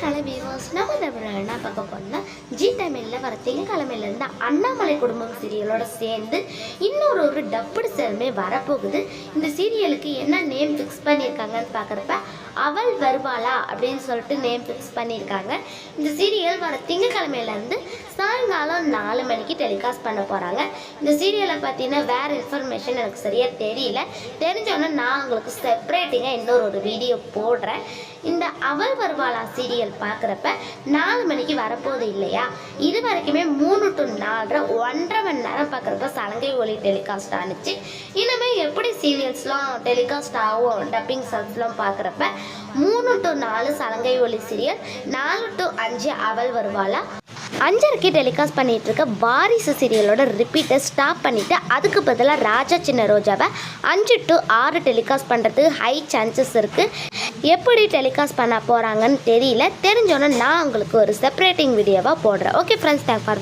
Hello viewers, நம்ம என்ன பார்க்க போனோம்னா ஜி தமிழில் வர திங்கக்கிழமையிலேருந்து அண்ணாமலை குடும்பம் சீரியலோட சேர்ந்து இன்னொரு டப்புடு சேருமே வரப்போகுது. இந்த சீரியலுக்கு என்ன நேம் ஃபிக்ஸ் பண்ணியிருக்காங்கன்னு பார்க்குறப்ப அவள் வருவாளா அப்படின்னு சொல்லிட்டு நேம் ஃபிக்ஸ் பண்ணியிருக்காங்க. இந்த சீரியல் வர திங்கக்கிழமையிலேருந்து சாயங்காலம் 4 மணிக்கு டெலிகாஸ்ட் பண்ண போகிறாங்க. இந்த சீரியலை பார்த்தீங்கன்னா வேறு இன்ஃபர்மேஷன் எனக்கு சரியாக தெரியல. தெரிஞ்சோன்னா நான் உங்களுக்கு செப்பரேட்டிங்காக இன்னொரு வீடியோ போடுறேன். இந்த அவள் வருவாளா சீரியல் பார்க்குறப்ப 4 மணிக்கு வரப்போகுது இல்லையா, இது வரைக்குமே 3 to 4 1.5 மணி நேரம் பார்க்குறப்ப சலங்கை ஒலி டெலிகாஸ்ட் ஆனிச்சு. இனிமேல் எப்படி சீரியல்ஸ்லாம் டெலிகாஸ்ட் ஆகும் டப்பிங் சப்ஸ்லாம் பார்க்குறப்ப 3 to 4 சலங்கை ஒலி சீரியல், 4 to 5 அவள் வருவாளா, 5:30 டெலிகாஸ்ட் பண்ணிட்டு இருக்க வாரிசு சீரியலோட ரிப்பீட்டை ஸ்டாப் பண்ணிவிட்டு அதுக்கு பதிலாக ராஜா சின்ன ரோஜாவை 5 to 6 டெலிகாஸ்ட் பண்ணுறதுக்கு ஹை சான்சஸ் இருக்குது. எப்படி டெலிகாஸ்ட் பண்ண போகிறாங்கன்னு தெரியல. தெரிஞ்சோன்னா நான் உங்களுக்கு ஒரு செப்பரேட்டிங் வீடியோவாக போடுறேன். Okay friends, thank for